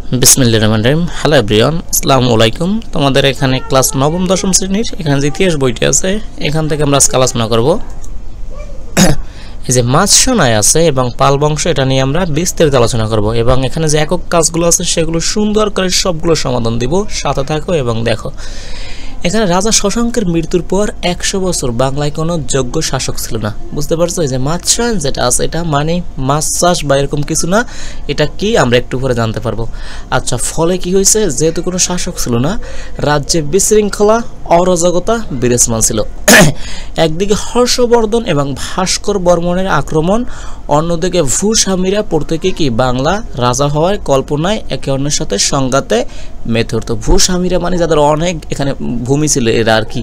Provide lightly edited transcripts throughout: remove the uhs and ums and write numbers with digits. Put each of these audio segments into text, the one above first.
বিসমিল্লাহির রহমানির রহিম। Hello everyone, আসসালামু আলাইকুম। তোমাদের এখানে ক্লাস নবম দশম শ্রেণীর এখানে যে ইতিহাস বইটি আছে এখান থেকে আমরা আজকে আলোচনা করব। এই যে মাছসোনায় আছে এবং পাল বংশ, এটা নিয়ে আমরা বিস্তারিত আলোচনা করব এবং এখানে যে একক কাজগুলো আছে সেগুলো সুন্দর করে সবগুলো সমাধান দিব। সাথে থাকো এবং দেখো। এখানে রাজা শশাঙ্কের মৃত্যুর পর 100 বছর বাংলায় কোনো যোগ্য শাসক ছিল না। বুঝতে পারছো? এই যে মাছসায়ন যেটা আছে এটা মানে মাছ চাষ বা এরকম কিছু না। এটা কি আমরা একটু পরে জানতে পারবো। আচ্ছা, ফলে কি হয়েছে? যেহেতু কোনো শাসক ছিল না, রাজ্যে বিশৃঙ্খলা অরাজকতা বিরাজমান ছিল। একদিকে হর্ষবর্ধন এবং ভাস্কর বর্মনের আক্রমণ, অন্যদিকে ভূস্বামীরা প্রত্যেকে কি বাংলা রাজা হওয়ার কল্পনায় একে অন্যের সাথে সংঘাতে মেতে উঠত। ভূস্বামীরা মানে যাদের অনেক এখানে ভূমি ছিল, এরা আর কি।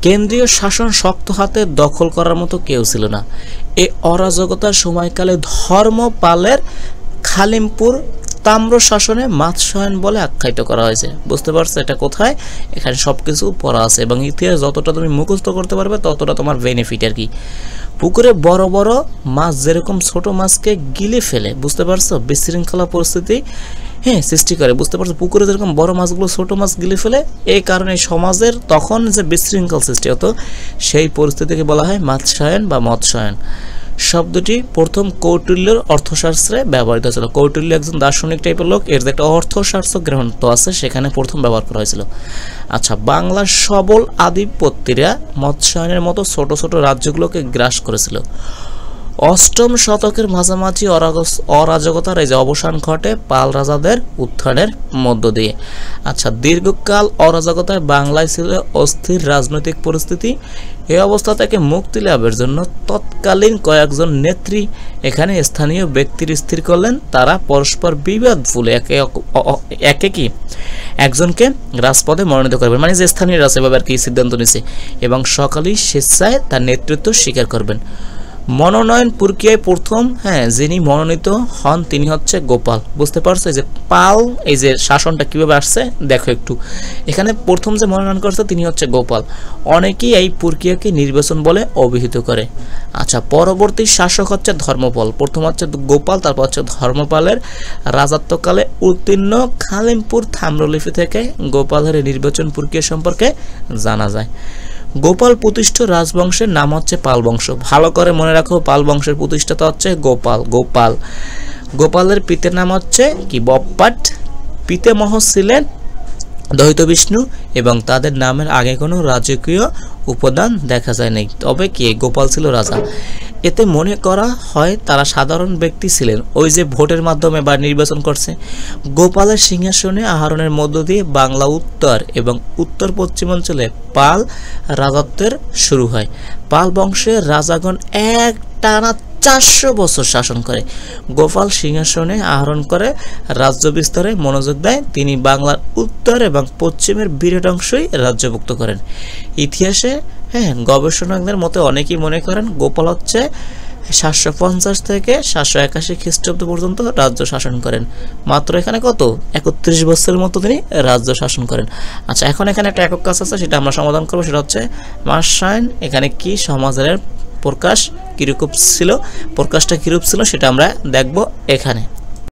কেন্দ্রীয় শাসন শক্ত হাতে দখল করার মতো কেউ ছিল না। এই অরাজকতার সময়কালে ধর্মপালের খালিমপুর তাম্র শাসনে মাছসায়ন বলে আখ্যায়িত করা হয়েছে। বুঝতে পারছো এটা কোথায়? এখানে সবকিছু পড়া আছে এবং ইতিহাস যতটা তুমি মুখস্থ করতে পারবে ততটা তোমার বেনিফিট আর কি। পুকুরে বড় বড় মাছ যেরকম ছোট মাছকে গিলে ফেলে, বুঝতে পারছো, বিশৃঙ্খলা পরিস্থিতি সৃষ্টি করে। বুঝতে পারছো? পুকুরে যেরকম বড় মাছগুলো ছোট মাছ গিলে ফেলে, এই কারণে সমাজের তখন যে বিশৃঙ্খল সৃষ্টি হতো সেই পরিস্থিতিকে বলা হয় মাছসায়ন বা মৎস্যায়ন। শব্দটি প্রথম কৌটিল্যের অর্থশাস্ত্রে ব্যবহৃত হয়েছিল। কৌটিল্য একজন দার্শনিক টাইপের লোক, এর যে একটা অর্থশাস্ত্র গ্রন্থ আছে সেখানে প্রথম ব্যবহার করা হয়েছিল। আচ্ছা, বাংলার সবল আধিপত্যেরা মৎস্যায়নের মতো ছোট ছোট রাজ্যগুলোকে গ্রাস করেছিল। অষ্টম শতকের মাঝামাঝি অরাজকতার এই যে অবসান ঘটে পাল রাজাদের উত্থানের মধ্য দিয়ে। আচ্ছা, দীর্ঘকাল অরাজকতায় বাংলায় ছিল অস্থির রাজনৈতিক পরিস্থিতি। এই অবস্থা থেকে মুক্তি লাভের জন্য তৎকালীন কয়েকজন নেত্রী এখানে স্থানীয় ব্যক্তির স্থির করলেন তারা পরস্পর বিবাদ ভুলে একে কি একজনকে রাজপদে মনোনীত করবেন, মানে যে স্থানীয় রাজা এভাবে আর কি সিদ্ধান্ত নিছে, এবং সকালেই স্বেচ্ছায় তার নেতৃত্ব স্বীকার করবেন। মনোনয়ন প্রক্রিয়ায় প্রথম যিনি মনোনীত হন তিনি হচ্ছে গোপাল। বুঝতে পারছো? এই যে পাল, এই যে শাসনটা কিভাবে আসছে দেখো একটু। এখানে প্রথম যে মনোনয়ন করছে তিনি হচ্ছে গোপাল। অনেকেই এই প্রক্রিয়াকে নির্বাচন বলে অভিহিত করে। আচ্ছা, পরবর্তী শাসক হচ্ছে ধর্মপাল। প্রথম হচ্ছে গোপাল, তারপর হচ্ছে ধর্মপালের রাজত্বকালে উত্তীর্ণ খালিমপুর তাম্রলিপি থেকে গোপালের নির্বাচন প্রক্রিয়া সম্পর্কে জানা যায়। গোপাল প্রতিষ্ঠিত রাজবংশের নাম হচ্ছে পাল বংশ। ভালো করে মনে রাখো, পাল বংশের প্রতিষ্ঠাতা হচ্ছে গোপাল। গোপালের পিতার নাম হচ্ছে কি বপ্পাট। পিতামহ ছিলেন দ্বৈত বিষ্ণু এবং তাদের নামের আগে কোনো রাজকীয় উপাদান দেখা যায় নাই, তবে কি গোপাল ছিল রাজা। এতে মনে করা হয় তারা সাধারণ ব্যক্তি ছিলেন, ওই যে ভোটের মাধ্যমে বা নির্বাচন করছে। গোপালের সিংহাসনে আরোহণের মধ্য দিয়ে বাংলা উত্তর এবং উত্তর পশ্চিমাঞ্চলে পাল রাজত্বের শুরু হয়। পাল বংশের রাজাগণ টানা 400 বছর শাসন করে। গোপাল সিংহাসনে আরোহণ করে রাজ্য বিস্তারে মনোযোগ দেয়। তিনি বাংলার উত্তর এবং পশ্চিমের বিরাট অংশই রাজ্যভুক্ত করেন। ইতিহাসে গবেষকদের মতে অনেকেই মনে করেন গোপাল হচ্ছে 750 থেকে 781 খ্রিস্টাব্দ পর্যন্ত রাজ্য শাসন করেন। মাত্র এখানে কত 31 বছরের মতো তিনি রাজ্য শাসন করেন। আচ্ছা, এখন এখানে একটা একক কাজ আছে, সেটা আমরা সমাধান করবো। সেটা হচ্ছে মাছসায়ন এখানে কি সমাজের প্রকাশটা কিরূপ ছিল সেটা আমরা দেখব এখানে।